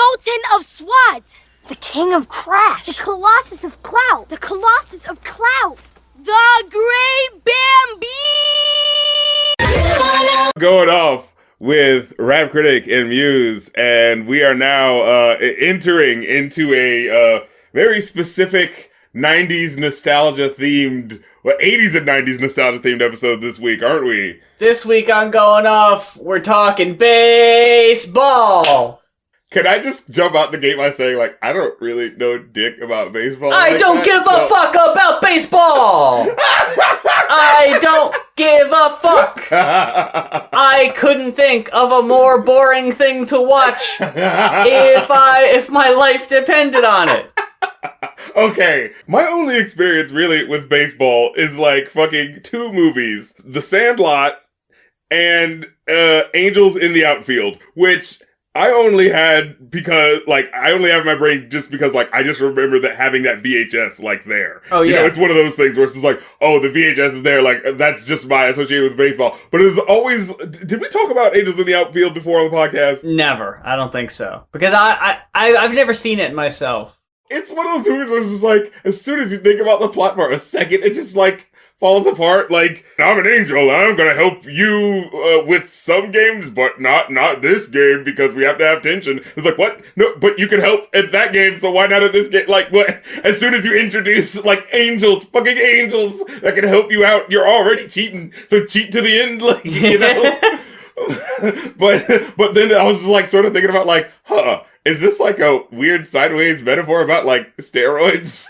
Sultan of SWAT! The King of Crash! The Colossus of Clout! The Colossus of Clout! The Great Bambino! Going off with Rapcritic and Muse, and we are now entering into a very specific 90s nostalgia themed, 80s and 90s nostalgia themed episode this week, aren't we? This week on Going Off, we're talking baseball! Can I just jump out the gate by saying, like, I don't really know dick about baseball? I don't give a fuck about baseball! I don't give a fuck! I couldn't think of a more boring thing to watch if my life depended on it. Okay, my only experience really with baseball is like fucking two movies, The Sandlot and Angels in the Outfield, which I only had because, like, I only have in my brain just because, like, I just remember that having that VHS, like, there. Oh, yeah. You know, it's one of those things where it's just like, oh, the VHS is there, like, that's just my association with baseball. But it was always, did we talk about Angels in the Outfield before on the podcast? Never. I don't think so. Because I've never seen it myself. It's one of those movies where it's just like, as soon as you think about the plot for a second, it just, like, falls apart. Like, I'm an angel, I'm gonna help you with some games, but not this game, because we have to have tension. It's like, what? No, but you can help at that game, so why not at this game? Like, what? As soon as you introduce, like, angels, fucking angels, that can help you out, you're already cheating, so cheat to the end, like, you know? but then I was just, like, sort of thinking about, like, is this, like, a weird sideways metaphor about, like, steroids?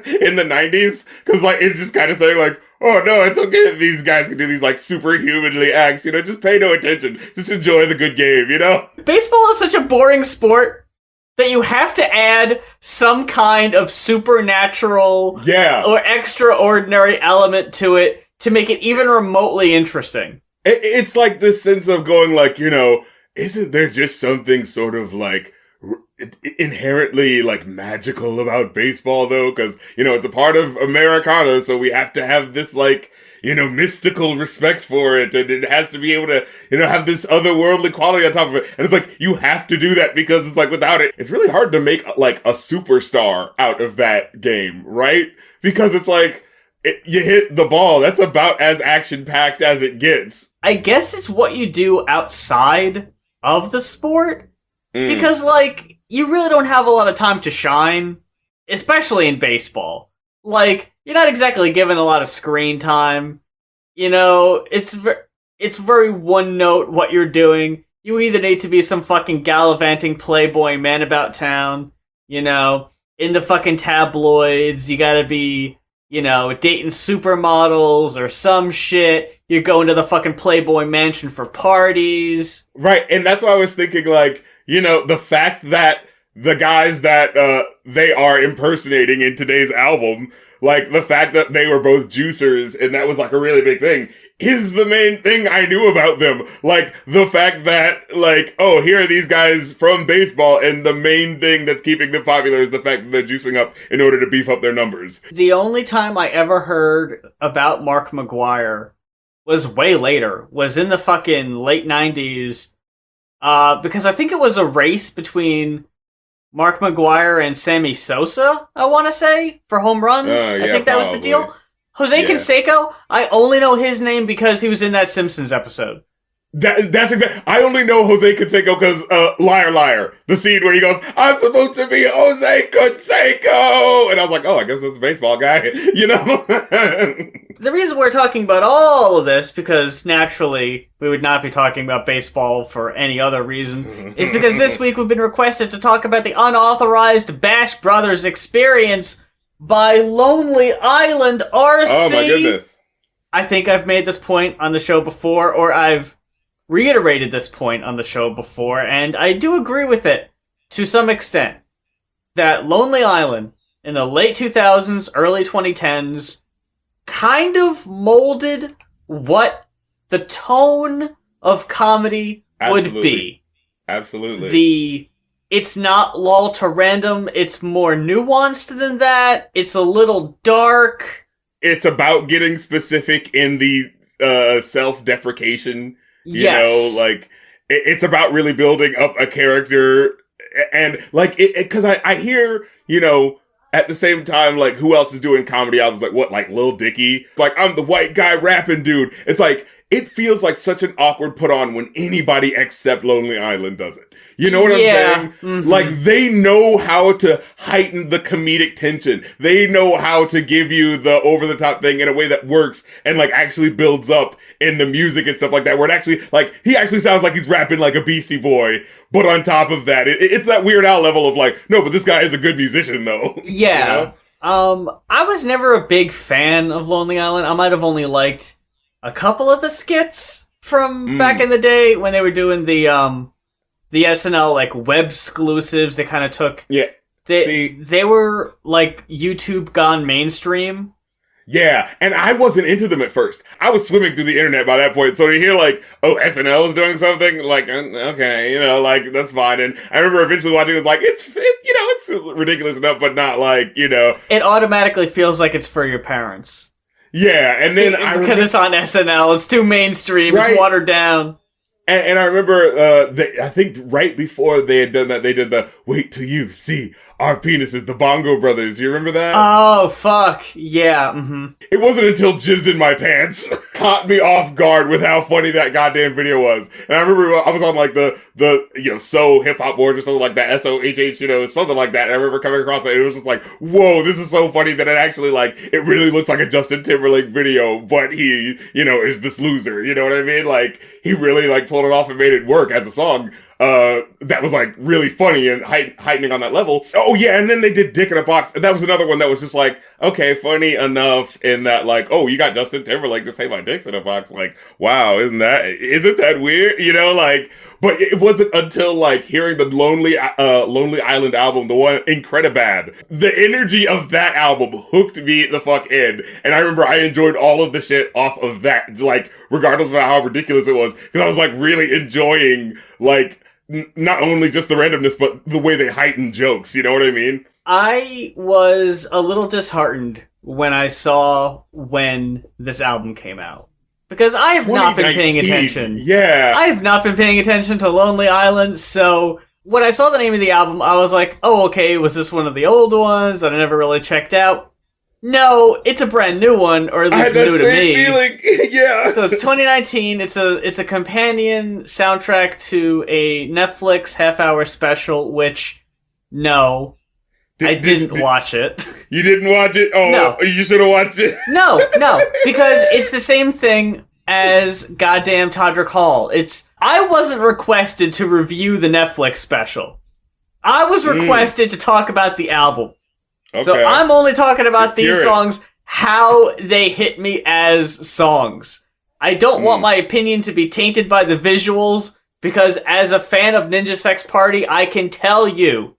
In the 90s, because like it's just kind of saying like, oh no, it's okay that these guys can do these like superhumanly acts, you know, just pay no attention, just enjoy the good game, you know. Baseball is such a boring sport that you have to add some kind of supernatural or extraordinary element to it to make it even remotely interesting. It's like this sense of going like, you know, isn't there just something sort of like inherently like magical about baseball though, because you know it's a part of Americana, so we have to have this like, you know, mystical respect for it, and it has to be able to, you know, have this otherworldly quality on top of it, and it's like you have to do that because it's like without it it's really hard to make like a superstar out of that game, right? Because it's like you hit the ball, that's about as action packed as it gets. I guess it's what you do outside of the sport, because like you really don't have a lot of time to shine, especially in baseball. Like, you're not exactly given a lot of screen time. You know, it's very one note what you're doing. You either need to be some fucking gallivanting playboy man about town, you know, in the fucking tabloids. You gotta be, you know, dating supermodels or some shit. You're going to the fucking Playboy Mansion for parties. Right, and that's why I was thinking, like, you know, the fact that the guys that they are impersonating in today's album, like the fact that they were both juicers and that was like a really big thing, is the main thing I knew about them. Like the fact that like, oh, here are these guys from baseball, and the main thing that's keeping them popular is the fact that they're juicing up in order to beef up their numbers. The only time I ever heard about Mark McGwire was way later, was in the fucking late 90s. Because I think it was a race between Mark McGwire and Sammy Sosa, I want to say, for home runs. I think that was the deal. Jose Canseco, I only know his name because he was in that Simpsons episode. That's exactly. I only know Jose Canseco because Liar Liar, the scene where he goes, "I'm supposed to be Jose Canseco," and I was like, "Oh, I guess that's a baseball guy," you know. The reason we're talking about all of this, because naturally we would not be talking about baseball for any other reason, is because this week we've been requested to talk about the Unauthorized Bash Brothers Experience by Lonely Island RC. Oh my goodness! I think I've made this point on the show before, or I've reiterated this point on the show before, and I do agree with it to some extent, that Lonely Island in the late 2000s, early 2010s kind of molded what the tone of comedy would be. Absolutely. It's not lull to random, it's more nuanced than that, it's a little dark. It's about getting specific in the self-deprecation. You know, like, it's about really building up a character And like because I hear, you know, at the same time, like, who else is doing comedy albums? Like, what, like Lil Dicky? Like, I'm the white guy rapping dude. It's like, it feels like such an awkward put on when anybody except Lonely Island does it. You know what I'm saying? Mm-hmm. Like, they know how to heighten the comedic tension. They know how to give you the over-the-top thing in a way that works and, like, actually builds up in the music and stuff like that, where it actually, like, he actually sounds like he's rapping like a Beastie Boy, but on top of that, it's that Weird Al level of, like, no, but this guy is a good musician, though. Yeah. You know? I was never a big fan of Lonely Island. I might have only liked a couple of the skits from back in the day when they were doing the SNL like web exclusives. They kind of took they were like YouTube gone mainstream. Yeah, and I wasn't into them at first. I was swimming through the internet by that point, so to hear like, oh, SNL is doing something, like, okay, you know, like, that's fine. And I remember eventually watching it, was like, it's ridiculous enough, but not like, you know. It automatically feels like it's for your parents. Yeah, and then because it's on SNL, it's too mainstream, right. It's watered down. And I remember, I think right before they had done that, they did the "Wait Till You See Our Penises," the Bongo Brothers. You remember that? Oh, fuck. Yeah. Mm-hmm. It wasn't until Jizzed in My Pants caught me off guard with how funny that goddamn video was. And I remember I was on like the you know, So Hip Hop Boards or something like that, SOHH, you know, something like that. And I remember coming across it, and it was just like, whoa, this is so funny that it actually, like, it really looks like a Justin Timberlake video, but he, you know, is this loser. You know what I mean? Like, he really, like, pulled it off and made it work as a song. That was like really funny and heightening on that level. Oh yeah, and then they did Dick in a Box, and that was another one that was just like, okay, funny enough in that, like, oh, you got Justin Timberlake to say my dick's in a box. Like, wow, isn't that weird? You know, like, but it wasn't until like hearing the Lonely Island album, the one Incredibad, the energy of that album hooked me the fuck in. And I remember I enjoyed all of the shit off of that, like, regardless of how ridiculous it was, because I was like really enjoying, like, not only just the randomness, but the way they heighten jokes. You know what I mean? I was a little disheartened when I saw when this album came out. Because I have not been paying attention. Yeah. I have not been paying attention to Lonely Island, so when I saw the name of the album, I was like, oh, okay, was this one of the old ones that I never really checked out? No, it's a brand new one, or at least new to me. Feeling. Yeah. So it's 2019. It's a companion soundtrack to a Netflix half-hour special, which, no, I didn't watch it. You didn't watch it? Oh, no. You should have watched it. No, because it's the same thing as goddamn Todrick Hall. I wasn't requested to review the Netflix special. I was requested to talk about the album. Okay. So I'm only talking about these songs, how they hit me as songs. I don't want my opinion to be tainted by the visuals, because as a fan of Ninja Sex Party, I can tell you,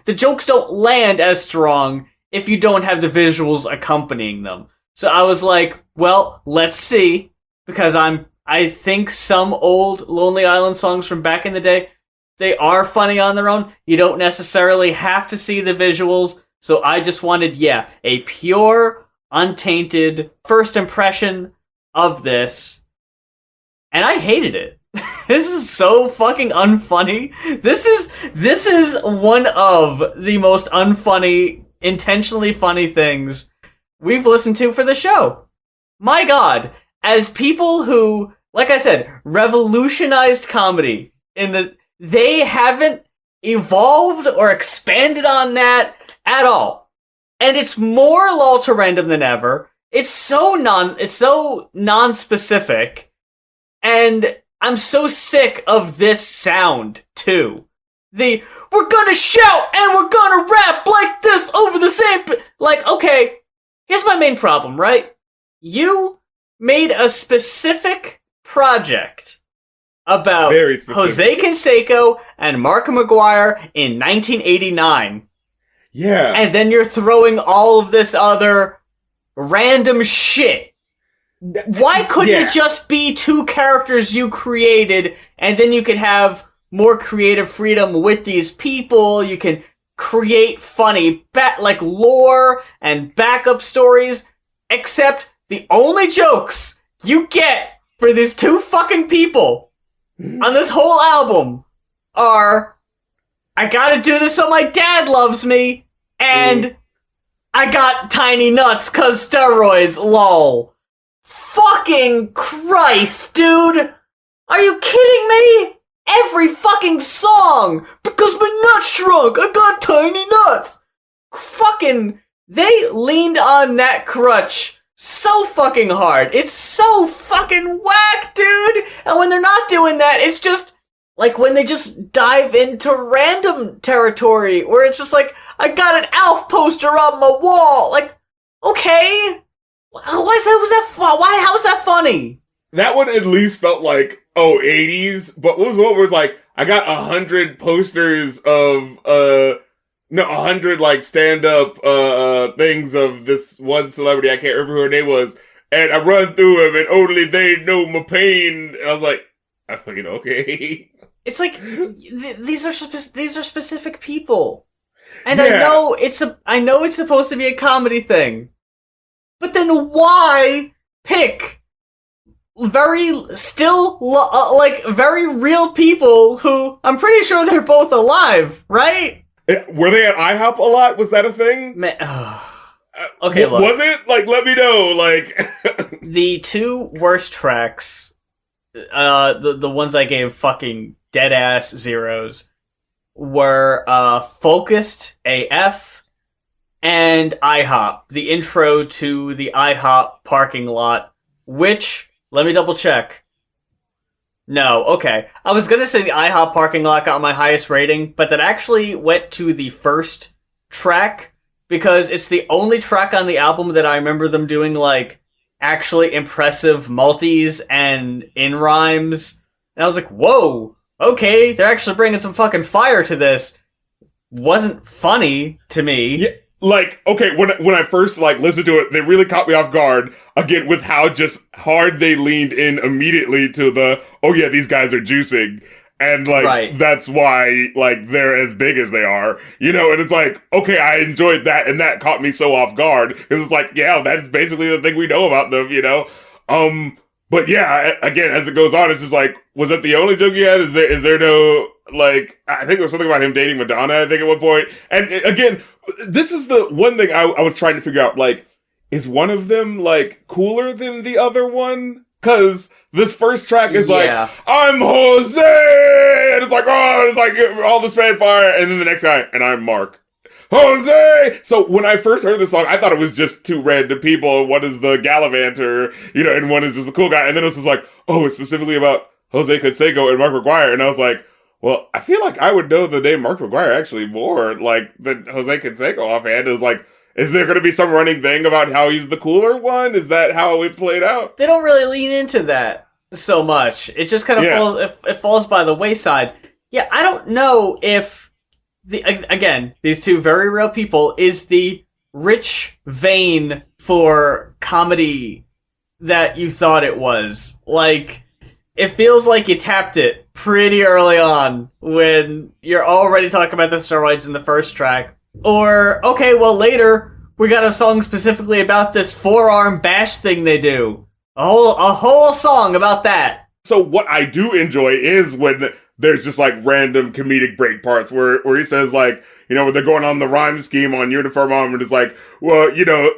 the jokes don't land as strong if you don't have the visuals accompanying them. So I was like, well, let's see, because I think some old Lonely Island songs from back in the day, they are funny on their own. You don't necessarily have to see the visuals. So I just wanted, a pure, untainted first impression of this. And I hated it. This is so fucking unfunny. This is one of the most unfunny, intentionally funny things we've listened to for the show. My God, as people who, like I said, revolutionized comedy they haven't evolved or expanded on that at all. And it's more lull to random than ever. It's so non-specific. And I'm so sick of this sound, too. We're gonna shout and we're gonna rap like this over the same... Like, okay, here's my main problem, right? You made a specific project about Jose Canseco and Mark McGuire in 1989. Yeah. And then you're throwing all of this other random shit. Why couldn't it just be two characters you created, and then you could have more creative freedom with these people? You can create funny lore and backup stories, except the only jokes you get for these two fucking people on this whole album are I gotta do this so my dad loves me, and I got tiny nuts 'cause steroids, lol. Fucking Christ, dude! Are you kidding me? Every fucking song! Because my nuts shrunk, I got tiny nuts! Fucking, they leaned on that crutch so fucking hard. It's so fucking whack, dude! And when they're not doing that, it's just, like, when they just dive into random territory, where it's just like, I got an Alf poster on my wall! Like, okay? How is that funny? That one at least felt like, 80s, but what was the one where it was like, I got 100 posters of, 100 like stand-up things of this one celebrity, I can't remember who her name was, and I run through them and only they know my pain, and I was like, I fucking okay. It's like, these are specific people. And Yeah. I know it's supposed to be a comedy thing. But then why pick very real people who, I'm pretty sure they're both alive, right? Were they at IHOP a lot? Was that a thing? Okay, look. Was it? Like, let me know, like... The two worst tracks, the ones I gave fucking dead-ass zeros, were Focused AF and IHOP, the intro to the IHOP parking lot, which, let me double check. No, okay. I was gonna say the IHOP parking lot got my highest rating, but that actually went to the first track, because it's the only track on the album that I remember them doing, like, actually impressive multis and in-rhymes. And I was like, whoa, okay, they're actually bringing some fucking fire to this. Wasn't funny to me. Yeah, like, okay, when I first, like, listened to it, they really caught me off guard, again, with how just hard they leaned in immediately to the, oh yeah, these guys are juicing. And, like, Right. That's why, like, they're as big as they are, you know? And it's like, okay, I enjoyed that, and that caught me so off guard. Because it's like, yeah, that's basically the thing we know about them, you know? But yeah, again, as it goes on, it's just like, was that the only joke you had? Is there no, like, I think there was something about him dating Madonna, I think, at one point. And again, this is the one thing I was trying to figure out, like, is one of them, like, cooler than the other one? Because this first track is like, I'm Jose! And it's like, oh, it's like all this fanfare. And then the next guy, and I'm Mark. Jose! So when I first heard this song, I thought it was just two random people. One is the gallivanter, you know, and one is just the cool guy. And then it was just like, oh, it's specifically about Jose Canseco and Mark McGuire. And I was like, well, I feel like I would know the name Mark McGuire actually more, like, than Jose Canseco offhand. It was like, is there going to be some running thing about how he's the cooler one? Is that how it played out? They don't really lean into that so much. It just kind of falls by the wayside. Yeah, I don't know if these two very real people is the rich vein for comedy that you thought it was. Like, it feels like you tapped it pretty early on when you're already talking about the steroids in the first track. Or, okay, well, later, we got a song specifically about this forearm bash thing they do. A whole song about that. So what I do enjoy is when there's just, like, random comedic break parts where he says, like, you know, when they're going on the rhyme scheme on Uniform Arm, and it's like, well, you know,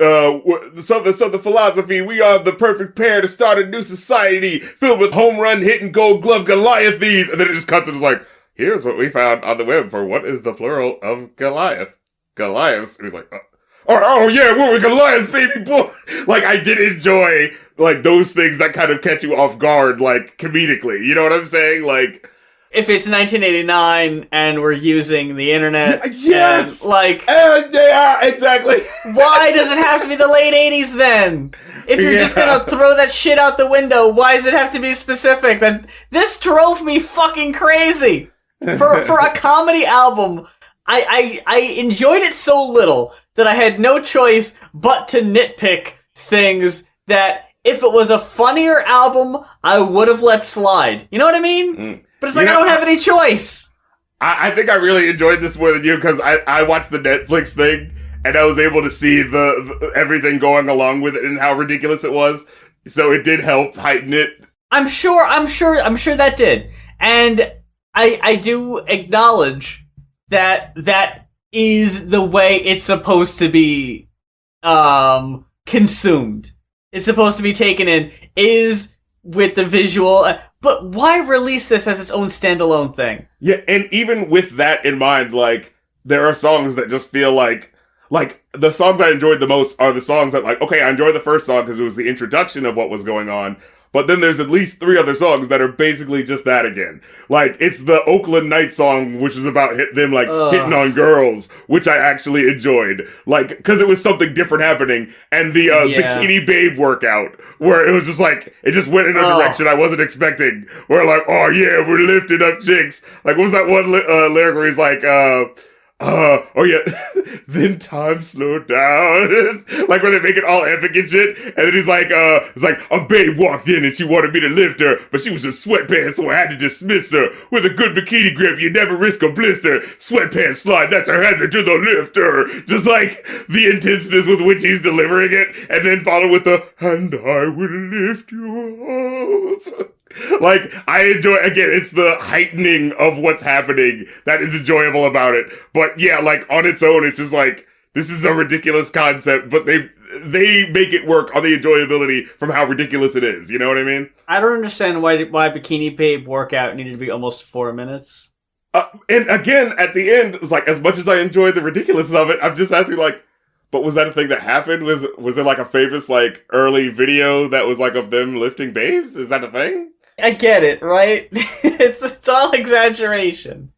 so the philosophy, we are the perfect pair to start a new society filled with home run hitting gold glove Goliathes. And then it just cuts and it's like, here's what we found on the web for what is the plural of Goliath. Goliaths. And he's like, oh yeah, we're Goliaths, baby boy. Like, I did enjoy, like, those things that kind of catch you off guard, like, comedically. You know what I'm saying? Like, if it's 1989 and we're using the internet, yes, and, like, yeah, exactly. Why does it have to be the late 80s then? If you're just gonna throw that shit out the window, why does it have to be specific? This drove me fucking crazy. For a comedy album, I enjoyed it so little that I had no choice but to nitpick things that, if it was a funnier album, I would have let slide. You know what I mean? But it's like, I don't have any choice. I think I really enjoyed this more than you, because I watched the Netflix thing, and I was able to see the everything going along with it and how ridiculous it was. So it did help heighten it. I'm sure that did. And I do acknowledge that is the way it's supposed to be consumed. It's supposed to be taken in, is with the visual, but why release this as its own standalone thing? Yeah, and even with that in mind, like, there are songs that just feel like the songs I enjoyed the most are the songs that, like, okay, I enjoyed the first song because it was the introduction of what was going on, but then there's at least 3 other songs that are basically just that again. Like, it's the Oakland Night song, which is about them, like, hitting on girls, which I actually enjoyed. Like, because it was something different happening. And the Bikini Babe workout, where it was just like, it just went in a direction I wasn't expecting. Where, like, oh yeah, we're lifting up chicks. Like, what was that one lyric where he's like, oh yeah, then time slowed down. Like, where they make it all epic and shit. And then he's like, it's like, a babe walked in and she wanted me to lift her, but she was in sweatpants, so I had to dismiss her. With a good bikini grip, you never risk a blister. Sweatpants slide, that's her hazard to the lifter. Just like the intenseness with which he's delivering it, and then followed with the, and I will lift you up. Like, I enjoy, again, it's the heightening of what's happening that is enjoyable about it. But yeah, like, on its own, it's just like, this is a ridiculous concept, but they make it work on the enjoyability from how ridiculous it is. You know what I mean? I don't understand why Bikini Babe workout needed to be almost 4 minutes. And again, at the end, it's like, as much as I enjoyed the ridiculousness of it, I'm just asking, like, but was that a thing that happened? Was there like a famous, like, early video that was like of them lifting babes? Is that a thing? I get it, right? It's all exaggeration.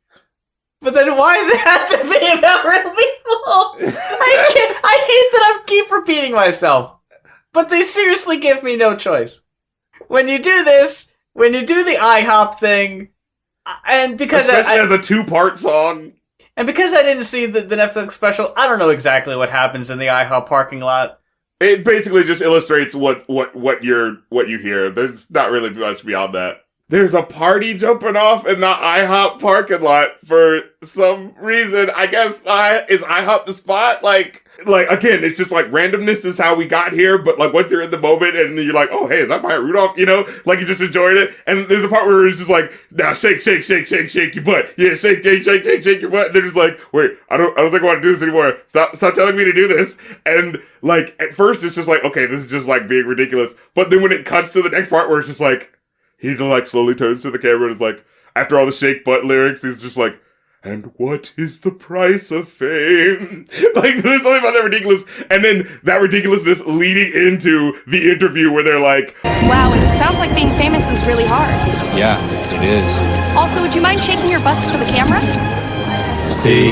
But then why does it have to be about real people? I hate that I keep repeating myself. But they seriously give me no choice. When you do this, when you do the IHOP thing, and because especially as a 2-part song. And because I didn't see the Netflix special, I don't know exactly what happens in the IHOP parking lot. It basically just illustrates what you hear. There's not really much beyond that. There's a party jumping off in the IHOP parking lot for some reason. I guess is IHOP the spot? Like again, it's just like randomness is how we got here. But like once you're in the moment and you're like, oh hey, is that Maya Rudolph? You know, like you just enjoyed it. And there's a part where it's just like, now shake your butt. Yeah, shake your butt. And they're just like, wait, I don't think I want to do this anymore. Stop telling me to do this. And like at first it's just like, okay, this is just like being ridiculous. But then when it cuts to the next part where it's just like, he just like slowly turns to the camera and is like, after all the shake butt lyrics, he's just like, and what is the price of fame? Like, there's something about that ridiculous, and then that ridiculousness leading into the interview where they're like, Wow, it sounds like being famous is really hard. Yeah, it is. Also, would you mind shaking your butts for the camera? See?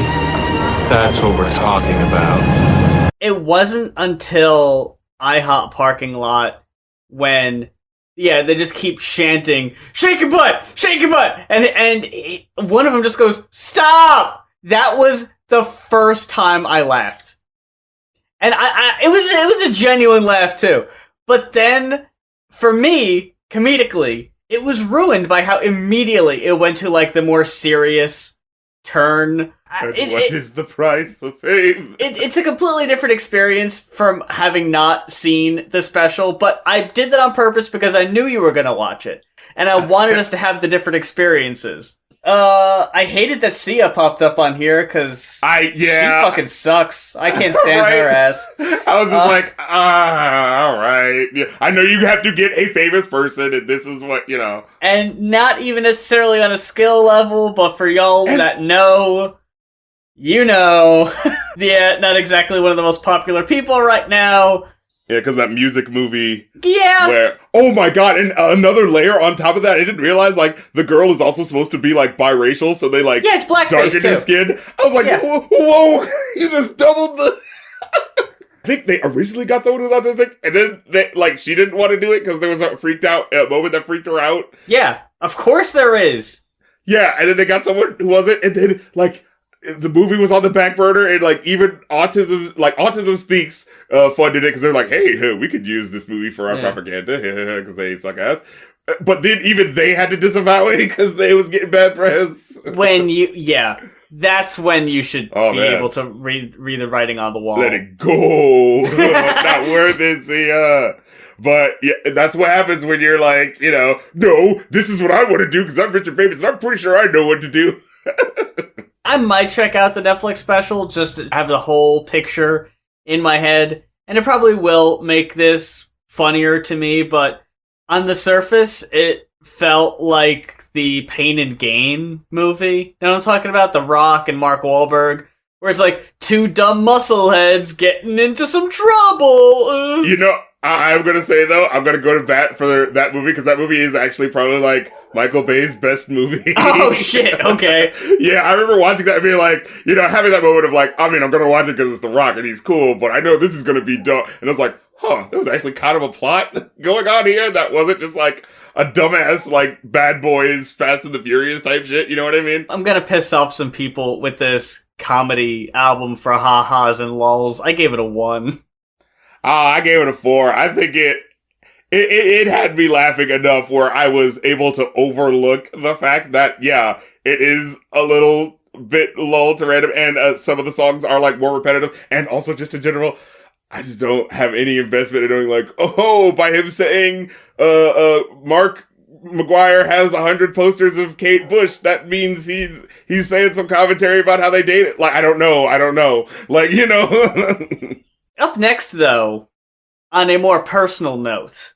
That's what we're talking about. It wasn't until IHOP parking lot when... yeah, they just keep chanting, shake your butt! And one of them just goes, stop! That was the first time I laughed. And it was a genuine laugh too. But then, for me, comedically, it was ruined by how immediately it went to like the more serious turn. and what is the price of fame? It's a completely different experience from having not seen the special, but I did that on purpose because I knew you were going to watch it, and I wanted us to have the different experiences. I hated that Sia popped up on here, because she fucking sucks. I can't stand right? her ass. I was just like, alright. Yeah, I know you have to get a famous person, and this is what, you know. And not even necessarily on a skill level, but for y'all that know... you know, yeah, not exactly one of the most popular people right now. Yeah, because that music movie. Yeah. Where, oh my god, and another layer on top of that, I didn't realize, like, the girl is also supposed to be, like, biracial, so they, like, yeah, it's blackface, darken her skin. I was like, whoa, you just doubled the... I think they originally got someone who was autistic, and then, she didn't want to do it because there was a freaked out moment that freaked her out. Yeah, of course there is. Yeah, and then they got someone who wasn't, and then, like... the movie was on the back burner, and like even Autism Speaks funded it because they're like, hey, we could use this movie for our propaganda because they suck ass. But then even they had to disavow it because they was getting bad press. That's when you should be able to read the writing on the wall. Let it go. It's not worth it, Sia. But yeah, that's what happens when you're like, you know, no, this is what I want to do because I'm rich and famous, and I'm pretty sure I know what to do. I might check out the Netflix special just to have the whole picture in my head, and it probably will make this funnier to me, but on the surface, it felt like the Pain and Gain movie. You know what I'm talking about? The Rock and Mark Wahlberg, where it's like two dumb muscleheads getting into some trouble. You know, I'm gonna say though, I'm gonna go to bat for that movie because that movie is actually probably like Michael Bay's best movie. Oh shit! Okay. Yeah, I remember watching that and being like, you know, having that moment of like, I mean, I'm gonna watch it because it's The Rock and he's cool, but I know this is gonna be dope. And I was like, huh, there was actually kind of a plot going on here that wasn't just like a dumbass like Bad Boys, Fast and the Furious type shit. You know what I mean? I'm gonna piss off some people with this comedy album for ha-has and lulz. I gave it a 1. I gave it a 4. I think it had me laughing enough where I was able to overlook the fact that, yeah, it is a little bit lull to random, and some of the songs are, like, more repetitive, and also just in general, I just don't have any investment in knowing, like, oh, by him saying, Mark McGuire has 100 posters of Kate Bush, that means he's saying some commentary about how they dated. Like, I don't know. Like, you know. Up next, though, on a more personal note,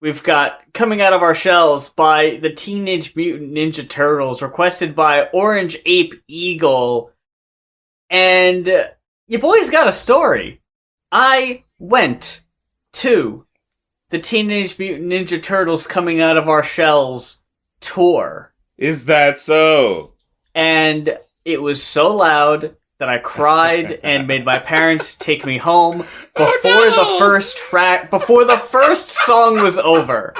we've got Coming Out of Our Shells by the Teenage Mutant Ninja Turtles, requested by Orange Ape Eagle. And your boy's got a story. I went to the Teenage Mutant Ninja Turtles Coming Out of Our Shells tour. Is that so? And it was so loud that I cried and made my parents take me home before before the first song was over.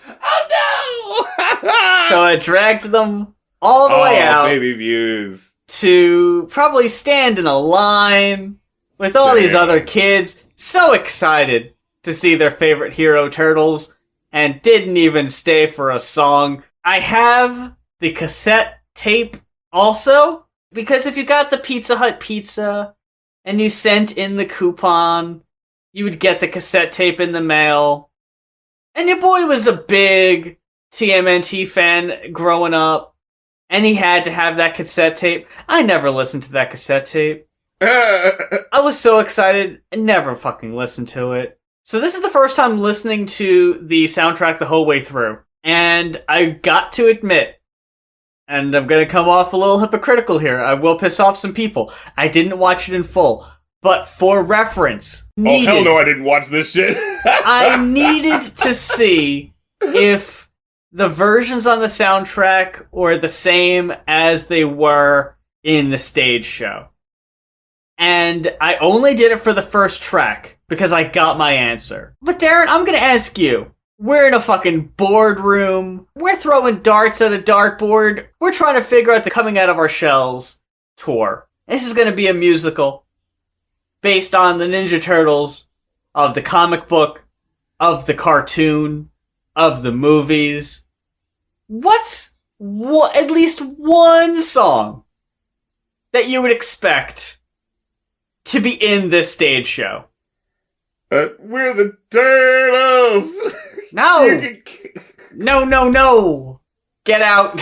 Oh no! So I dragged them all the way out, baby views, to probably stand in a line with all these other kids, so excited to see their favorite hero turtles, and didn't even stay for a song. I have the cassette tape also, because if you got the Pizza Hut pizza and you sent in the coupon, you would get the cassette tape in the mail. And your boy was a big TMNT fan growing up, and he had to have that cassette tape. I never listened to that cassette tape. I was so excited and never fucking listened to it. So this is the first time listening to the soundtrack the whole way through. And I got to admit, and I'm gonna come off a little hypocritical here, I will piss off some people, I didn't watch it in full. But for reference, oh hell no, I didn't watch this shit. I needed to see if the versions on the soundtrack were the same as they were in the stage show. And I only did it for the first track, because I got my answer. But Darren, I'm gonna ask you. We're in a fucking boardroom. We're throwing darts at a dartboard. We're trying to figure out the Coming Out of Our Shells tour. This is gonna be a musical based on the Ninja Turtles, of the comic book, of the cartoon, of the movies. What's at least one song that you would expect to be in this stage show? We're the Turtles! No! No! Get out!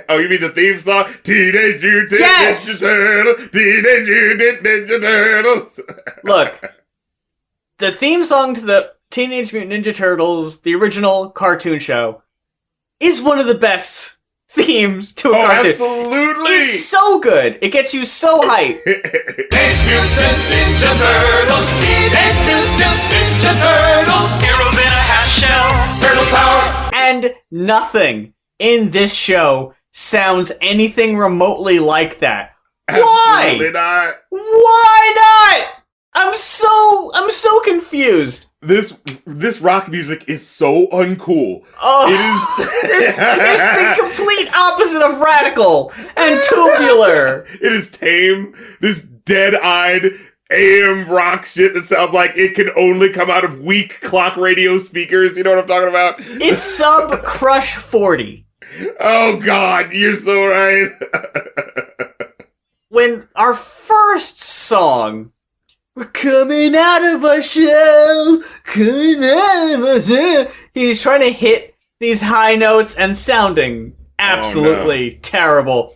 Oh, you mean the theme song? Teenage Mutant Yes! Ninja Turtles! Teenage Mutant Ninja Turtles! Look, the theme song to the Teenage Mutant Ninja Turtles, the original cartoon show, is one of the best themes to a cartoon. Absolutely! It's so good. It gets you so hyped. Teenage Mutant Ninja Turtles! Teenage Mutant Ninja Turtles! Heroes in a half shell! Turtle power! And nothing in this show sounds anything remotely like that. Why? Absolutely not. Why not? I'm so confused. This rock music is so uncool. Oh, it's the complete opposite of radical and tubular. It is tame. This dead-eyed AM rock shit that sounds like it can only come out of weak clock radio speakers. You know what I'm talking about? It's sub Crush 40. Oh God, you're so right. When our first song, we're coming out of our shells, coming out of our shells, he's trying to hit these high notes and sounding absolutely terrible.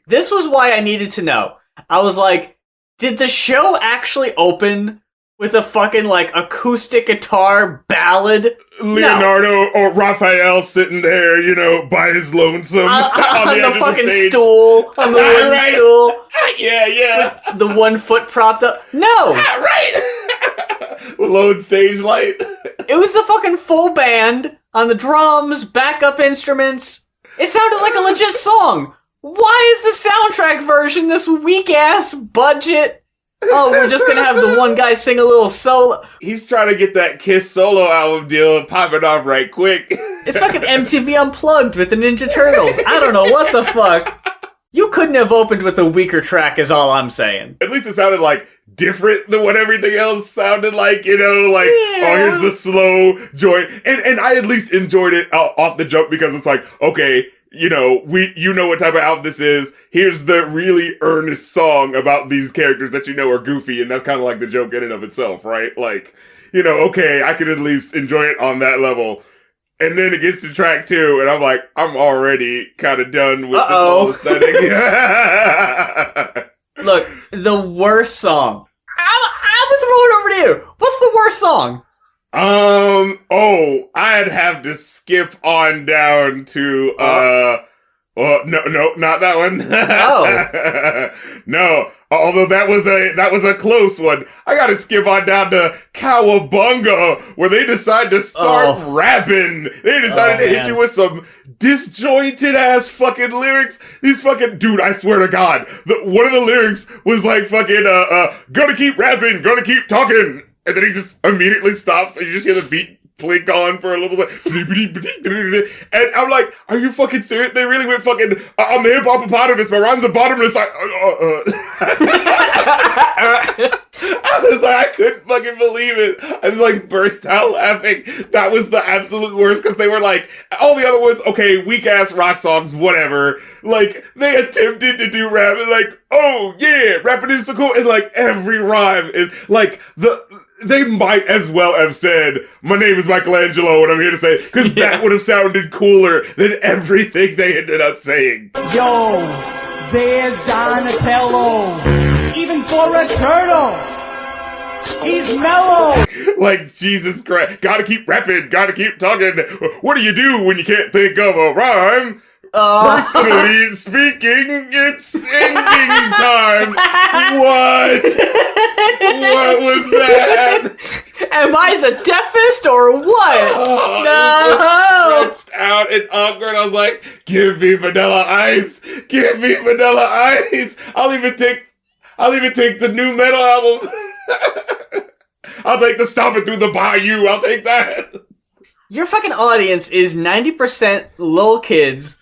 This was why I needed to know. I was like, did the show actually open with a fucking, like, acoustic guitar ballad? Leonardo or Raphael sitting there, you know, by his lonesome on the fucking stage. stool, on the wooden Right. stool. Yeah. With the 1 foot propped up. No! Right. Lone stage light. It was the fucking full band on the drums, backup instruments. It sounded like a legit song. Why is the soundtrack version this weak-ass budget? Oh, we're just gonna have the one guy sing a little solo. He's trying to get that Kiss solo album deal and pop it off right quick. It's fucking MTV Unplugged with the Ninja Turtles. I don't know what the fuck. You couldn't have opened with a weaker track is all I'm saying. At least it sounded like different than what everything else sounded like, you know, like, oh, here's the slow joy. And I at least enjoyed it off the jump because it's like, okay, you know, you know what type of album this is. Here's the really earnest song about these characters that you know are goofy, and that's kind of like the joke in and of itself, right? Like, you know, okay, I could at least enjoy it on that level. And then it gets to track 2, and I'm like, I'm already kind of done with the whole aesthetic. Look, the worst song. I'm gonna throw it over to you. What's the worst song? I'd have to skip on down to, no, not that one. Oh. No, although that was a close one. I gotta skip on down to Cowabunga, where they decide to start rapping. They decided to hit you with some disjointed ass fucking lyrics. These fucking, dude, I swear to God, one of the lyrics was like fucking, gonna keep rapping, gonna keep talking. And then he just immediately stops, and you just hear the beat plink on for a little bit. And I'm like, are you fucking serious? They really went fucking, I'm the hippopotamus, my rhymes are bottomless. I was like, I couldn't fucking believe it. I just like burst out laughing. That was the absolute worst, because they were like, all the other ones, okay, weak ass rock songs, whatever. Like, they attempted to do rap, and like, oh yeah, rapping is so cool. And like, every rhyme is like, they might as well have said, my name is Michelangelo and I'm here to say, because that would have sounded cooler than everything they ended up saying. Yo, there's Donatello. Even for a turtle, he's mellow. Like, Jesus Christ, gotta keep rapping, gotta keep talking. What do you do when you can't think of a rhyme? Personally speaking, it's ending time. What? What was that? Am I the deafest or what? No! Stretched out and awkward. I was like, give me Vanilla Ice. Give me Vanilla Ice. I'll even take the new metal album. I'll take the Stomping Through the Bayou. I'll take that. Your fucking audience is 90% little kids,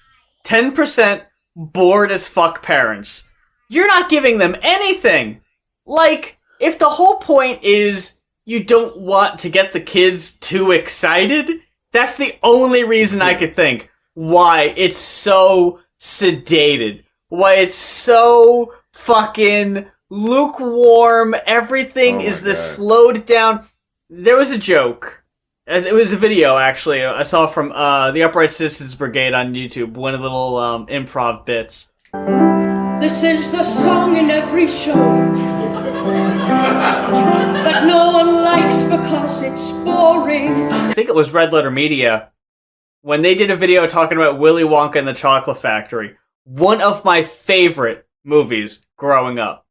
10% bored as fuck parents. You're not giving them anything. Like, if the whole point is you don't want to get the kids too excited, that's the only reason I could think why it's so sedated. Why it's so fucking lukewarm. Everything is this slowed down. There was a joke. It was a video, actually, I saw from the Upright Citizens Brigade on YouTube, one of the little improv bits. This is the song in every show that no one likes because it's boring. I think it was Red Letter Media, when they did a video talking about Willy Wonka and the Chocolate Factory. One of my favorite movies growing up.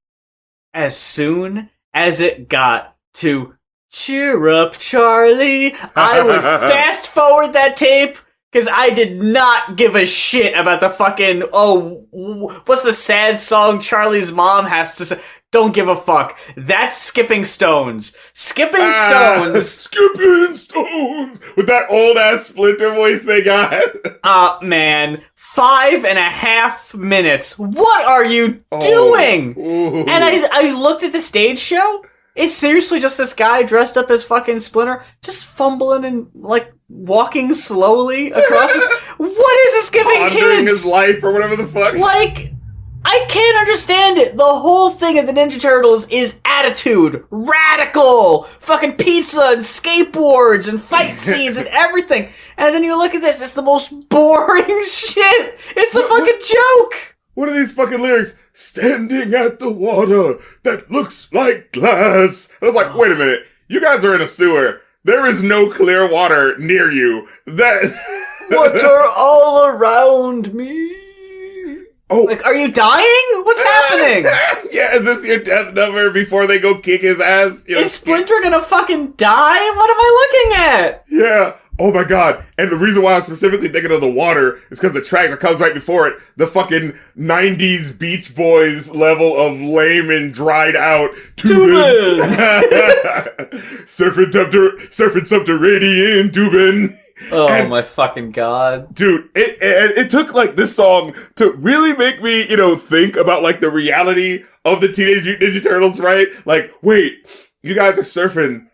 As soon as it got to cheer up, Charlie, I would fast forward that tape, because I did not give a shit about the fucking, what's the sad song Charlie's mom has to say? Don't give a fuck. That's Skipping Stones. Skipping Stones. Skipping Stones. With that old ass Splinter voice they got. Man. 5.5 minutes. What are you doing? Ooh. And I looked at the stage show. It's seriously just this guy dressed up as fucking Splinter, just fumbling and, like, walking slowly across his... What is this giving Pondering kids? his life or whatever the fuck. Like, I can't understand it. The whole thing of the Ninja Turtles is attitude, radical, fucking pizza and skateboards and fight scenes and everything. And then you look at this, it's the most boring shit. It's a fucking joke. what are these fucking lyrics? Standing at the water that looks like glass. I was like, wait a minute. You guys are in a sewer. There is no clear water near you. Water all around me. Oh. Like, are you dying? What's happening? Yeah, is this your death number before they go kick his ass? You know, Is Splinter gonna fucking die? What am I looking at? Yeah. Oh my god. And the reason why I'm specifically thinking of the water is because the track that comes right before it, the fucking 90s Beach Boys level of lame and dried out. Tubin! Surfing subterranean tubin. Oh And- my fucking god. Dude, it took like this song to really make me, think about like the reality of the Teenage Mutant Ninja Turtles, right? Like, wait, you guys are surfing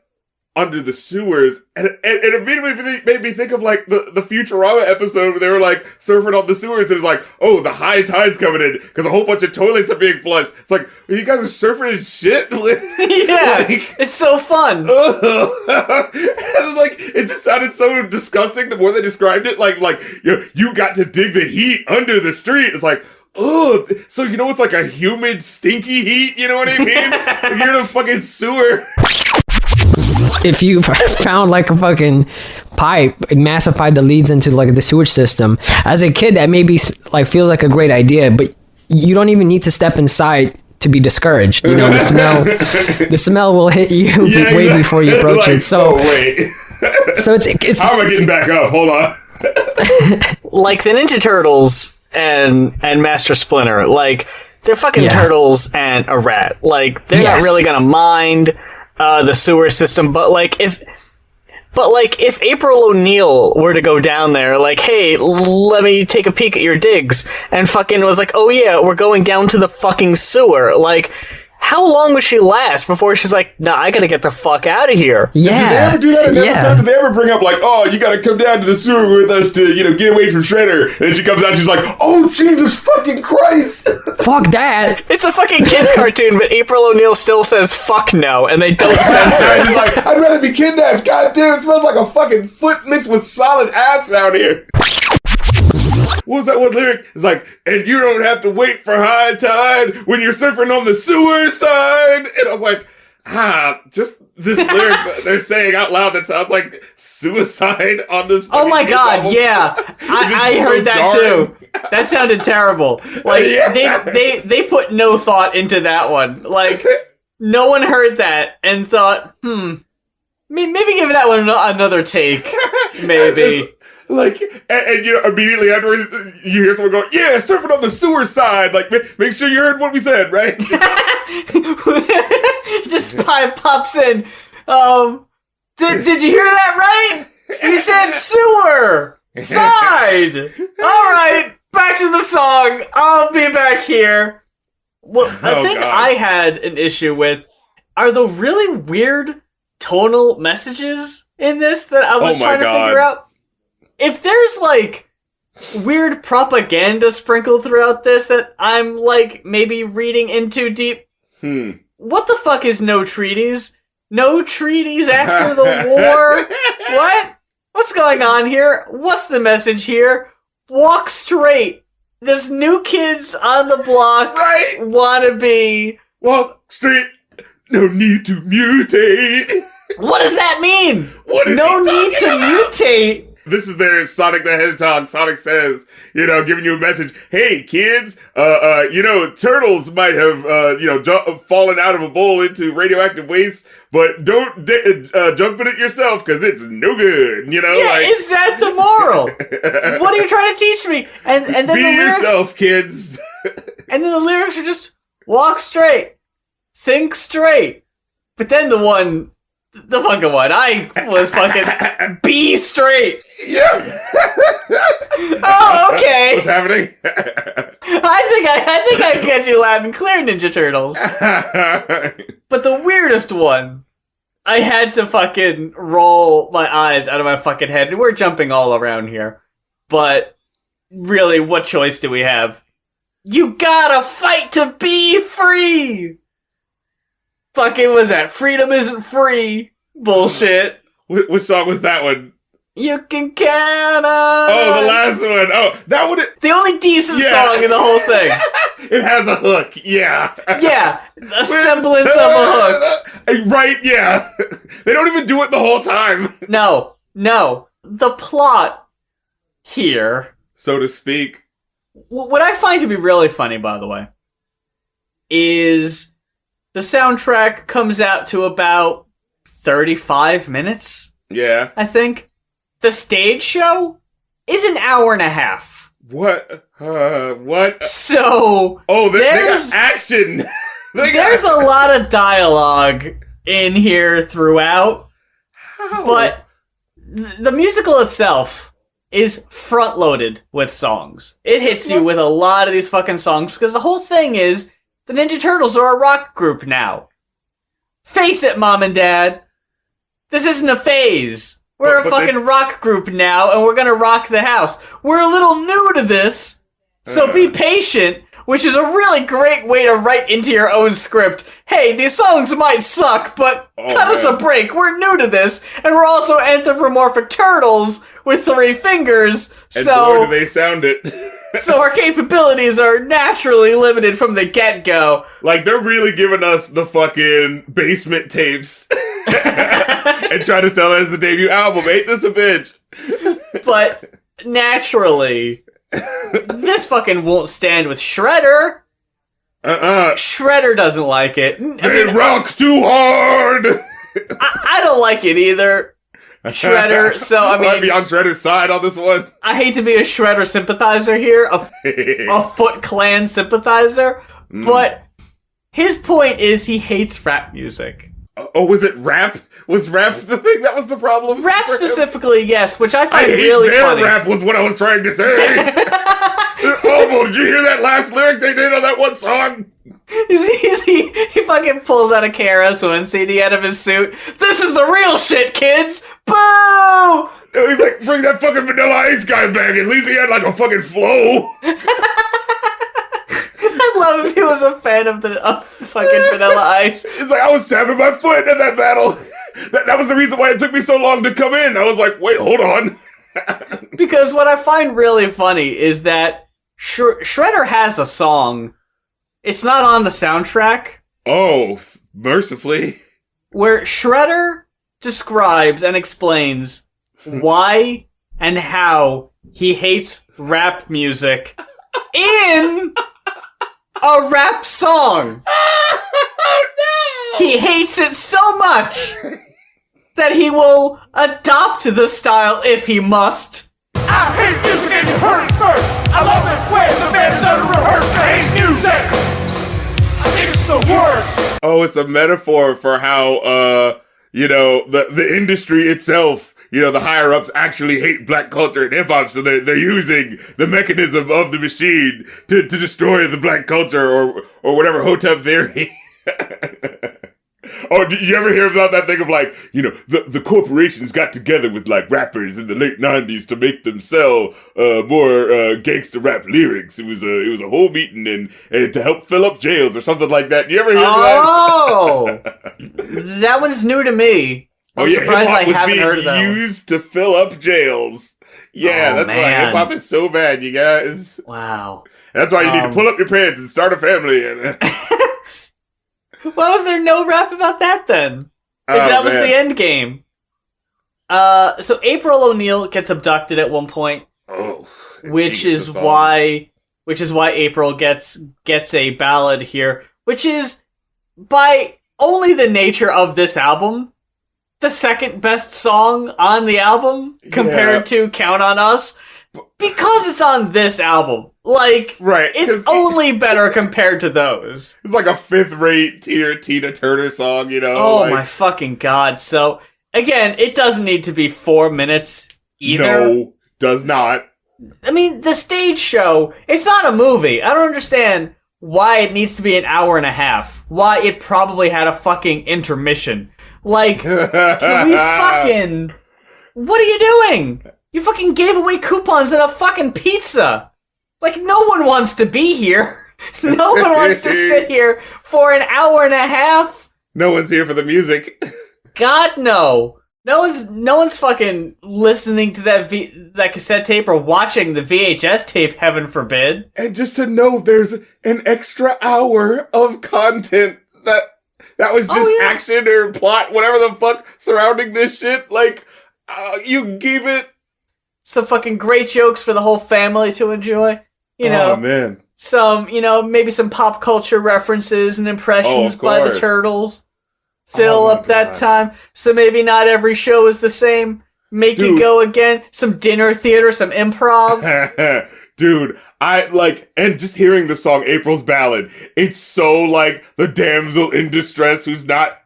under the sewers, and it immediately made me think of like the Futurama episode where they were like surfing on the sewers, and it's like, oh, the high tide's coming in because a whole bunch of toilets are being flushed. It's like, you guys are surfing in shit. Yeah, it's so fun. And like, it just sounded so disgusting the more they described it. Like you got to dig the heat under the street. It's like, oh, so it's like a humid, stinky heat. You know what I mean? Like, you're in a fucking sewer. If you found like a fucking pipe, a massive pipe that leads into like the sewage system, as a kid, that maybe like feels like a great idea, but you don't even need to step inside to be discouraged. The smell will hit you way before you approach like, it. So, oh, wait. so it's How am I getting back up? Hold on. Like the Ninja Turtles and Master Splinter, like they're fucking turtles and a rat. Like they're not really gonna mind the sewer system, but if April O'Neil were to go down there, like, hey, let me take a peek at your digs, and fucking was like, oh yeah, we're going down to the fucking sewer, like, how long would she last before she's like, nah, I gotta get the fuck out of here? Yeah. Did they ever do that in the episode? Did they ever bring up like, oh, you gotta come down to the sewer with us to, get away from Shredder? And she comes out and she's like, oh, Jesus fucking Christ! Fuck that. It's a fucking kids cartoon, but April O'Neil still says fuck no, and they don't censor it. She's like, I'd rather be kidnapped. God damn, it smells like a fucking foot mixed with solid ass down here. What was that one lyric? It's like, and you don't have to wait for high tide when you're surfing on the sewer side. And I was like, just this lyric that they're saying out loud that sounds like suicide on this. Oh my god, album. yeah. I heard that too. That sounded terrible. Like, they put no thought into that one. Like, no one heard that and thought, maybe give that one another take. Maybe. Like, and immediately afterwards, you hear someone go, yeah, surfing on the sewer side. Like, make sure you heard what we said, right? Just pops in. Did you hear that right? We said sewer side. All right, back to the song. I'll be back here. What I think I had an issue with are the really weird tonal messages in this that I was trying to figure out. If there's, like, weird propaganda sprinkled throughout this that I'm, like, maybe reading into deep, what the fuck is no treaties? No treaties after the war? What? What's going on here? What's the message here? Walk straight. This new kids on the block wanna be... Walk straight. No need to mutate. What does that mean? What is no need to mutate? This is their Sonic the Hedgehog. Sonic says, giving you a message. Hey, kids, turtles might have, fallen out of a bowl into radioactive waste, but don't jump in it yourself because it's no good. Yeah, is that the moral? What are you trying to teach me? And then be the lyrics, yourself, kids. And then the lyrics are just walk straight, think straight. But then the fucking one, I was fucking be straight. Yeah. Oh, okay. What's happening? I think I can get you loud and clear, Ninja Turtles. But the weirdest one, I had to fucking roll my eyes out of my fucking head. And we're jumping all around here. But really, what choice do we have? You gotta fight to be free! Fucking was that freedom isn't free bullshit. Which song was that one? You can count on. Oh, the last one. Oh, that would. The only decent Yeah. song in the whole thing. It has a hook. Yeah. Yeah, a semblance of a hook. Right. Yeah. They don't even do it the whole time, No. The plot here, so to speak. what I find to be really funny, by the way, is the soundtrack comes out to about 35 minutes, Yeah. I think. The stage show is an hour and a half. What? What? So, Oh, they there's- got action. there's a lot of dialogue in here throughout, but the musical itself is front-loaded with songs. It hits you with a lot of these fucking songs, because the whole thing is, the Ninja Turtles are a rock group now. Face it, Mom and Dad. This isn't a phase. We're But a fucking rock group now, and we're gonna rock the house. We're a little new to this, so be patient, which is a really great way to write into your own script. Hey, these songs might suck, but cut us a break. We're new to this, and we're also anthropomorphic turtles with 3 fingers, And so... boy, do they sound it. So our capabilities are naturally limited from the get-go. Like, they're really giving us the fucking basement tapes. And trying to sell it as the debut album. Ain't this a bitch? But naturally, this fucking won't stand with Shredder. Shredder doesn't like it. They rock too hard! I don't like it either. Shredder, so I Might be mean, on Shredder's side on this one. I hate to be a Shredder sympathizer here, a Foot Clan sympathizer, but his point is he hates rap music. Oh, was it rap? Was rap the thing that was the problem? Rap for him? specifically, yes, which I I find hate really their funny. rap was what I was trying to say. Oh, did you hear that last lyric they did on that one song? He fucking pulls out a KRS-One CD out of his suit. This is the real shit, kids! Boo! And he's like, bring that fucking Vanilla Ice guy back. At least he had like a fucking flow. I'd love if he was a fan of fucking Vanilla Ice. It's like, I was tapping my foot in that battle. That was the reason why it took me so long to come in. I was like, wait, hold on. Because what I find really funny is that Shredder has a song. It's not on the soundtrack. Oh, mercifully. Where Shredder describes and explains why and how he hates rap music in a rap song. Oh, no! He hates it so much that he will adopt the style if he must. I hate music and you heard it first. I love it when the band's unrehearsed. I hate music. I think it's the worst. Oh, it's a metaphor for how, the industry itself, the higher-ups actually hate black culture and hip-hop, so they're using the mechanism of the machine to destroy the black culture or whatever Hotep theory. Oh, did you ever hear about that thing of like, the corporations got together with like rappers in the late 90s to make them sell more gangster rap lyrics. It was a whole meeting and to help fill up jails or something like that. You ever hear Oh! That one's new to me. I'm surprised I hip-hop was haven't heard of being that one. used to fill up jails. Yeah, Oh, that's why man. hip-hop is so bad, you guys. Wow. That's why you need to pull up your pants and start a family. And Why was there no rap about that then? If that was man. the end game. So April O'Neil gets abducted at one point, Oh, which jeez, is the song. why April gets a ballad here, which is by only the nature of this album, the second best song on the album compared to Count on Us, because it's on this album. Like, Right, it's 'cause only better compared to those. It's like a fifth-rate tier Tina Turner song, Oh like, my fucking god. So, again, it doesn't need to be 4 minutes either. No, does not. I mean, the stage show, it's not a movie. I don't understand why it needs to be an hour and a half. Why it probably had a fucking intermission. Like, can we fucking... What are you doing? You fucking gave away coupons and a fucking pizza. Like, no one wants to be here. No one wants to sit here for an hour and a half. No one's here for the music. God, no. No one's fucking listening to that cassette tape or watching the VHS tape, heaven forbid. And just to know there's an extra hour of content that was just action or plot, whatever the fuck surrounding this shit. Like, you gave it some fucking great jokes for the whole family to enjoy. You know, oh man, some, maybe some pop culture references and impressions by the Turtles. Fill up that time, so maybe not every show is the same. Make it go again. Some dinner theater, some improv. Dude, and just hearing the song April's Ballad, it's so like the damsel in distress who's not,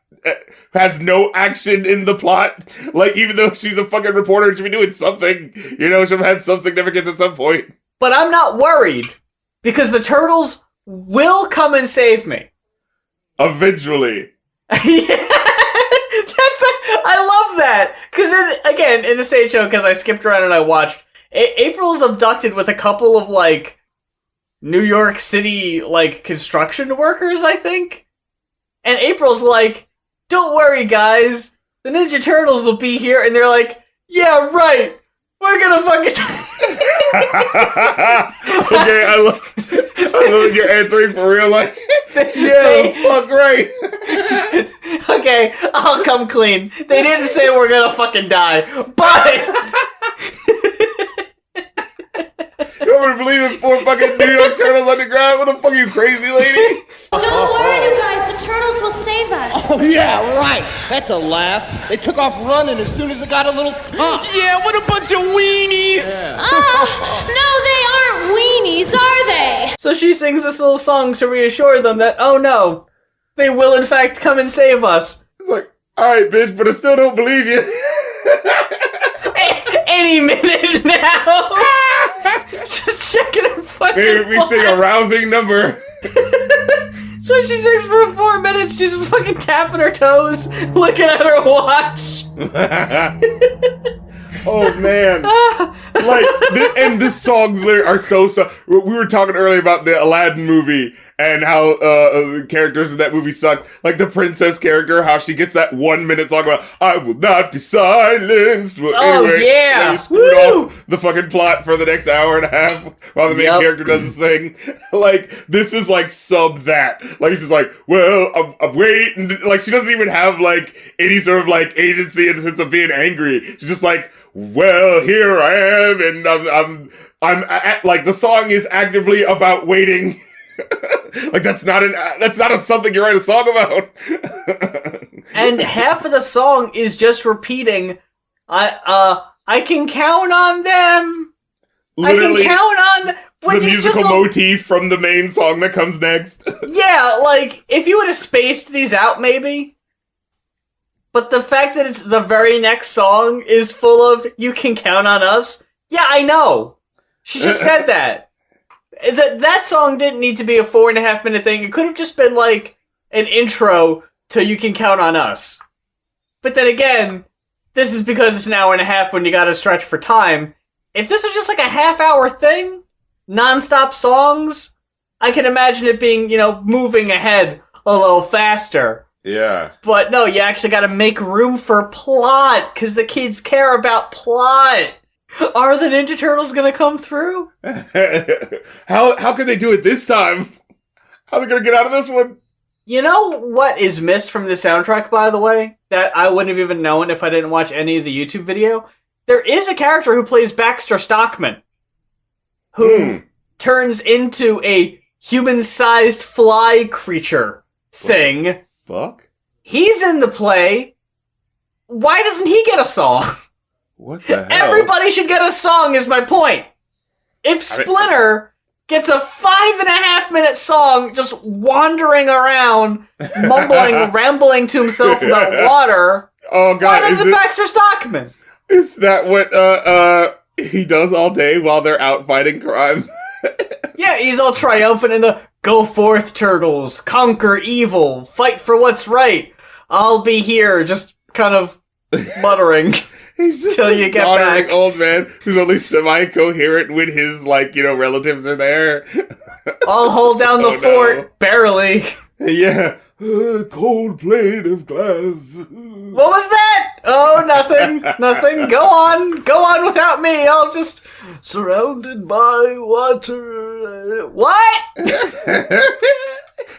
has no action in the plot. Like, even though she's a fucking reporter, she'll be doing something. She'll have had some significance at some point. But I'm not worried, because the Turtles will come and save me. Eventually. I love that, because again in the same show, because I skipped around and I watched, April's abducted with a couple of like New York City like construction workers, I think, and April's like, "Don't worry, guys, the Ninja Turtles will be here," and they're like, "Yeah, right. We're gonna fucking." Okay, I love that you're answering for real, like, yeah, fuck right. Okay, I'll come clean. They didn't say we're gonna fucking die, but you want me to believe it's 4 fucking New York Turtles underground? What the fuck are you, crazy lady? Don't worry, you guys. The turtles will save us. Oh, yeah, right. That's a laugh. They took off running as soon as it got a little tough. Yeah, what a bunch of weenies! No, they aren't weenies, are they? So she sings this little song to reassure them that, oh no, they will in fact come and save us. It's like, alright, bitch, but I still don't believe you. Any minute now. Just checking her fucking Maybe we sing a rousing number. So when she sings for 4 minutes, she's just fucking tapping her toes, looking at her watch. Oh man, and the songs are so. We were talking earlier about the Aladdin movie and how the characters in that movie suck. Like the princess character, how she gets that 1 minute song about "I will not be silenced." Well, anyway, yeah, they screwed off the fucking plot for the next hour and a half while the main character does his thing. Like this is like sub that. Like it's just like, well, I'm waiting. Like she doesn't even have like any sort of like agency in the sense of being angry. She's just like, well, here I am, and I'm like the song is actively about waiting. Like that's not something you write a song about. And half of the song is just repeating, I can count on them. Literally, I can count on them. The musical motif from the main song that comes next. Yeah, like if you would have spaced these out, maybe. But the fact that it's the very next song is full of "You can count on us." Yeah, I know. She just said that. That song didn't need to be a 4.5 minute thing. It could have just been like an intro to "You Can Count on Us." But then again, this is because it's an hour and a half when you gotta stretch for time. If this was just like a half-hour thing, non-stop songs, I can imagine it being, moving ahead a little faster. Yeah. But no, you actually gotta make room for plot, because the kids care about plot. Are the Ninja Turtles gonna come through? How can they do it this time? How are they gonna get out of this one? You know what is missed from the soundtrack, by the way, that I wouldn't have even known if I didn't watch any of the YouTube video? There is a character who plays Baxter Stockman, who turns into a human-sized fly creature thing. Fuck? He's in the play. Why doesn't he get a song? What the hell? Everybody should get a song, is my point. If Splinter gets a 5.5 minute song just wandering around, mumbling, rambling to himself about water, oh god, why doesn't Baxter Stockman? Is that what he does all day while they're out fighting crime? Yeah, he's all triumphant in the "Go forth, turtles, conquer evil, fight for what's right. I'll be here," just kind of muttering. He's just till you get back. Old man who's only semi-coherent when his relatives are there. I'll hold down the fort, barely. Yeah, cold plate of glass. What was that? Oh, nothing. Go on without me. I'll just surrounded by water. What?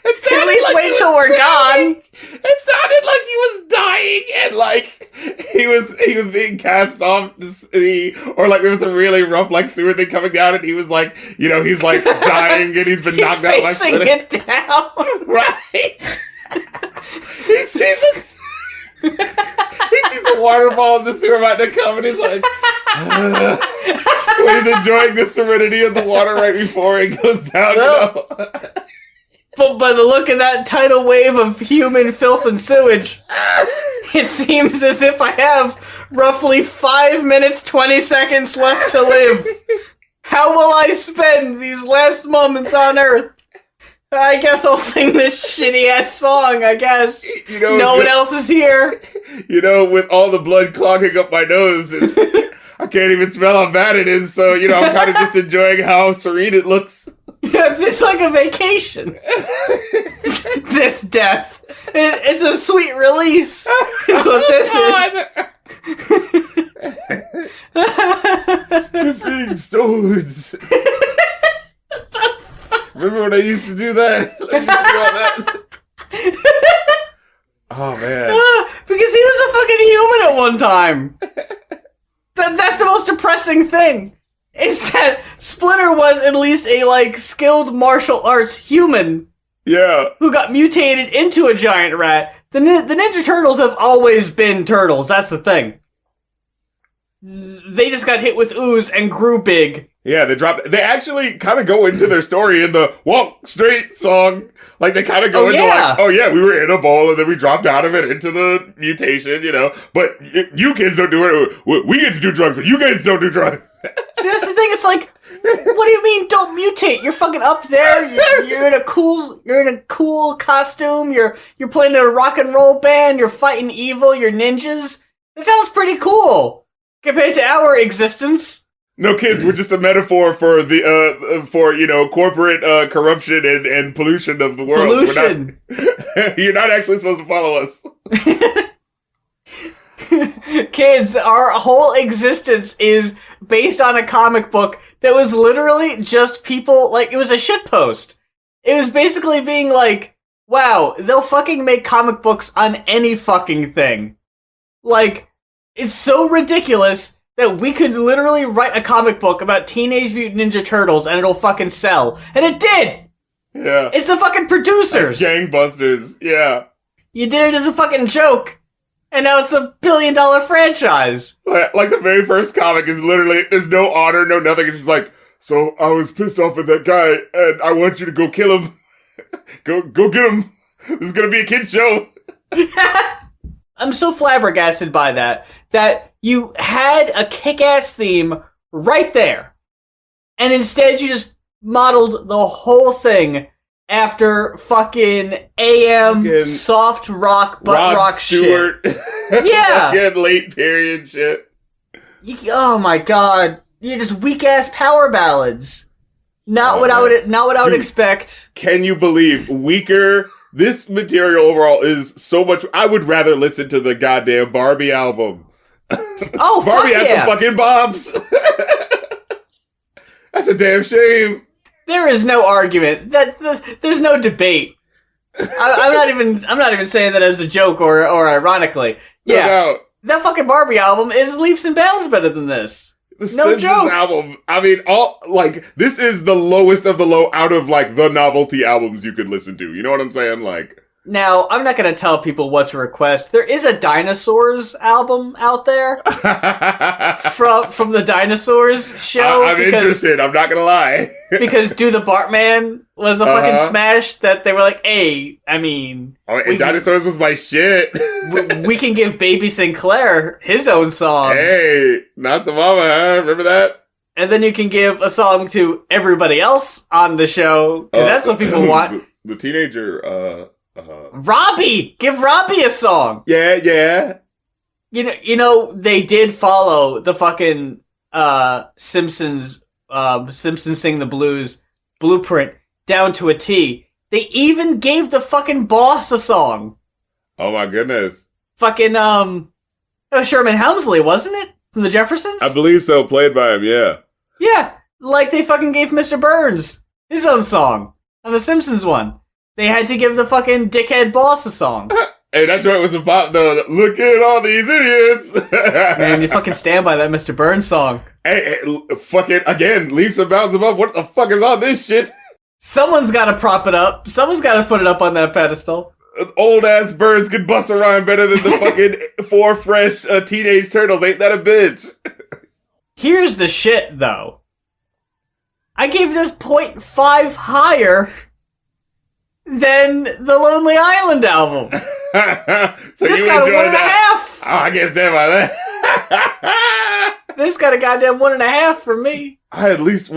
At least like wait till we're gone. It sounded like he was dying and like he was being cast off the sea, or like there was a really rough like sewer thing coming down, and he was like, you know, he's like dying and he's been knocked out. He's facing it down. Right. He sees a waterfall in the sewer about to come, and he's like, when he's enjoying the serenity of the water right before he goes down. No. You know? But by the look of that tidal wave of human filth and sewage, it seems as if I have roughly 5 minutes, 20 seconds left to live. How will I spend these last moments on Earth? I guess I'll sing this shitty-ass song, I guess. You know, no one else is here. You know, with all the blood clogging up my nose, I can't even smell how bad it is, so, you know, I'm kind of just enjoying how serene it looks. It's like a vacation. This death. It's a sweet release, is what this is. Sniffing stones. Remember when I used to do that? I used to do all that. Oh, man. Because he was a fucking human at one time. That's the most depressing thing. Is that Splinter was at least a, like, skilled martial arts human. Yeah. Who got mutated into a giant rat. The Ninja Turtles have always been turtles, that's the thing. They just got hit with ooze and grew big. Yeah, they actually kind of go into their story in the Walk Straight song. Like, they kind of go into like, oh yeah, we were in a bowl and then we dropped out of it into the mutation, you know. But you kids don't do it. We get to do drugs, but you guys don't do drugs. See, that's the thing. It's like, what do you mean don't mutate? You're fucking up there. You're in a cool costume. You're playing in a rock and roll band. You're fighting evil. You're ninjas. It sounds pretty cool compared to our existence. No, kids, we're just a metaphor for the you know, corporate corruption and pollution of the world. Pollution. You're not actually supposed to follow us. Kids, our whole existence is based on a comic book that was literally just people, like, it was a shitpost. It was basically being like, wow, they'll fucking make comic books on any fucking thing. Like, it's so ridiculous that we could literally write a comic book about Teenage Mutant Ninja Turtles and it'll fucking sell. And it did! Yeah. It's the fucking producers! Like gangbusters, yeah. You did it as a fucking joke. And now it's $1 billion franchise. Like the very first comic is literally, there's no honor, no nothing. It's just like, so I was pissed off at that guy, and I want you to go kill him. go get him. This is gonna be a kid's show. I'm so flabbergasted by that you had a kick-ass theme right there. And instead you just modeled the whole thing after fucking AM soft rock, butt rock Stewart. shit. Yeah. Fucking late period shit. Oh my god. You're just weak ass power ballads. Not what I would expect. Can you believe weaker? This material overall is so much. I would rather listen to the goddamn Barbie album. Oh, Barbie fuck has some fucking bombs. That's a damn shame. There is no argument. There's no debate. I'm not even saying that as a joke or ironically. Yeah, no. That fucking Barbie album is leaps and bounds better than this. The no Simpsons joke. album. I mean, this is the lowest of the low out of like the novelty albums you could listen to. You know what I'm saying? Like. Now, I'm not going to tell people what to request. There is a Dinosaurs album out there from the Dinosaurs show. I'm interested. I'm not going to lie. Because Do the Bartman was a fucking smash that they were like, hey, I mean... Oh, and Dinosaurs was my shit. we can give Baby Sinclair his own song. Hey, not the mama, huh? Remember that? And then you can give a song to everybody else on the show, because that's what people want. The teenager, Robbie! Give Robbie a song! Yeah. You know, they did follow the fucking Simpsons Sing the Blues blueprint down to a T. They even gave the fucking boss a song. Oh my goodness. Fucking, That was Sherman Hemsley, wasn't it? From the Jeffersons? I believe so, played by him, yeah. Yeah, like they fucking gave Mr. Burns his own song on the Simpsons one. They had to give the fucking dickhead boss a song. Hey, that joint was about though. Look at all these idiots. Man, you fucking stand by that Mr. Burns song. Hey, fucking, again, leaps and bounds above. What the fuck is all this shit? Someone's gotta prop it up. Someone's gotta put it up on that pedestal. Old ass birds could bust a rhyme better than the fucking 4 fresh teenage turtles. Ain't that a bitch? Here's the shit, though. I gave this 0.5 higher than the Lonely Island album. So This you got a enjoyed 1.5. Oh, I can stand by that. This got a goddamn 1.5 for me. I at least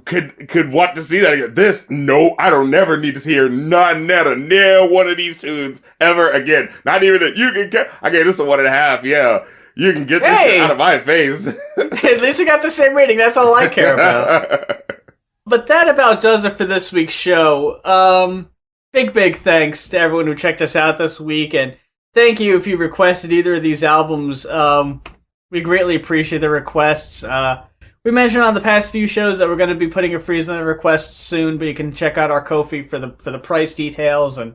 could want to see that again. This, no, I don't never need to hear never one of these tunes ever again. Not even that you can get. I gave this a 1.5. Yeah, you can get this shit out of my face. At least we got the same rating. That's all I care about. But that about does it for this week's show. Big thanks to everyone who checked us out this week, and thank you if you requested either of these albums. We greatly appreciate the requests. We mentioned on the past few shows that we're going to be putting a freeze on the requests soon, but you can check out our Ko-fi for the price details and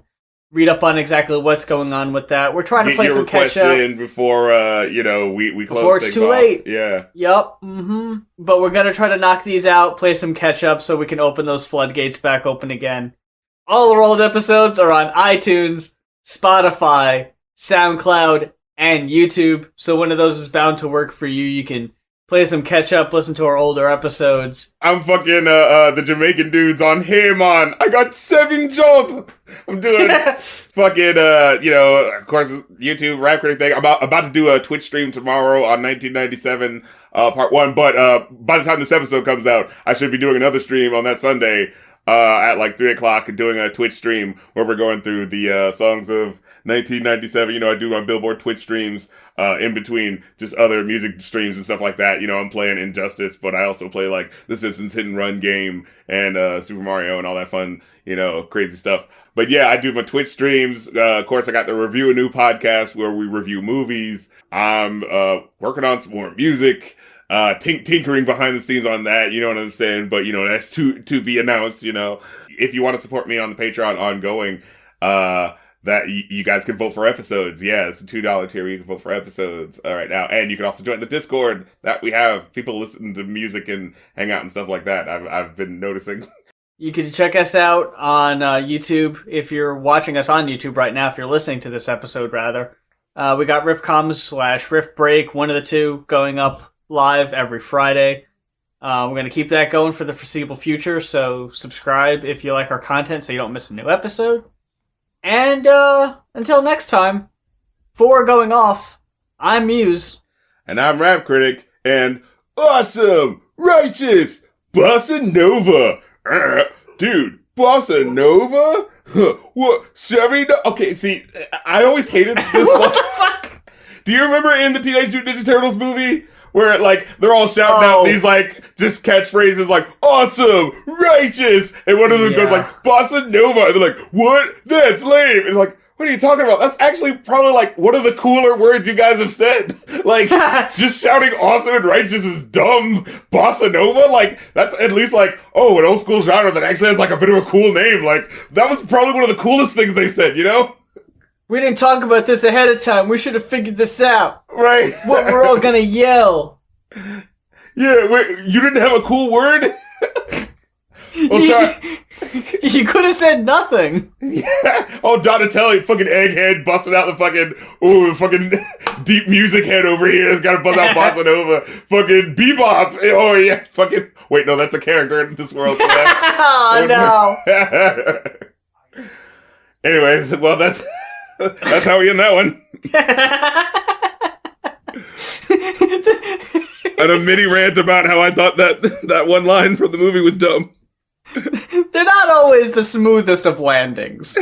read up on exactly what's going on with that. We're trying to play some catch up before we close before it's things too off. late. Yeah. Yep. But we're gonna try to knock these out, play some catch up, so we can open those floodgates back open again. All our old episodes are on iTunes, Spotify, SoundCloud, and YouTube. So one of those is bound to work for you. You can play some catch up, listen to our older episodes. I'm fucking the Jamaican dudes on Hey Man. I got 7 jobs. I'm doing fucking of course YouTube rap critic thing. I'm about to do a Twitch stream tomorrow on 1997 part 1. But by the time this episode comes out, I should be doing another stream on that Sunday at like 3 o'clock, doing a Twitch stream where we're going through the songs of 1997. I do my Billboard Twitch streams in between just other music streams and stuff like that. I'm playing Injustice, but I also play like The Simpsons Hit and Run game and Super Mario and all that fun, crazy stuff. But yeah, I do my Twitch streams. Of course, I got the Review a New podcast where we review movies. I'm working on some more music. Tinkering behind the scenes on that, you know what I'm saying? But, that's to be announced, If you want to support me on the Patreon ongoing, that you guys can vote for episodes. Yeah, it's a $2 tier where you can vote for episodes right now. And you can also join the Discord that we have. People listen to music and hang out and stuff like that. I've been noticing. You can check us out on YouTube if you're watching us on YouTube right now, if you're listening to this episode, rather. We got Riffcoms/Riff Break, one of the two, going up live every Friday. We're going to keep that going for the foreseeable future, so subscribe if you like our content so you don't miss a new episode. And until next time, for Going Off, I'm Muse. And I'm Rap Critic, and awesome, righteous, Bossa Nova. Dude, Bossa Nova? What? Okay, see, I always hated this song. What the fuck? Do you remember in the Teenage Mutant Ninja Turtles movie? Where, they're all shouting out these, just catchphrases like, awesome, righteous, and one of them goes Bossa Nova, and they're like, what? That's lame. And what are you talking about? That's actually probably, one of the cooler words you guys have said. Just shouting awesome and righteous is dumb. Bossa Nova? That's at least, an old school genre that actually has, a bit of a cool name. That was probably one of the coolest things they said, We didn't talk about this ahead of time. We should have figured this out. Right. What we're all gonna yell. Yeah, wait, you didn't have a cool word? You could have said nothing. Yeah. Oh, Donatelli, fucking egghead, busting out the fucking deep music head over here. Has got to buzz out Bossa Nova. Fucking Bebop. Oh, yeah. Wait, no, that's a character in this world. Oh, no. Anyways, well, that's how we end that one. And a mini rant about how I thought that one line from the movie was dumb. They're not always the smoothest of landings.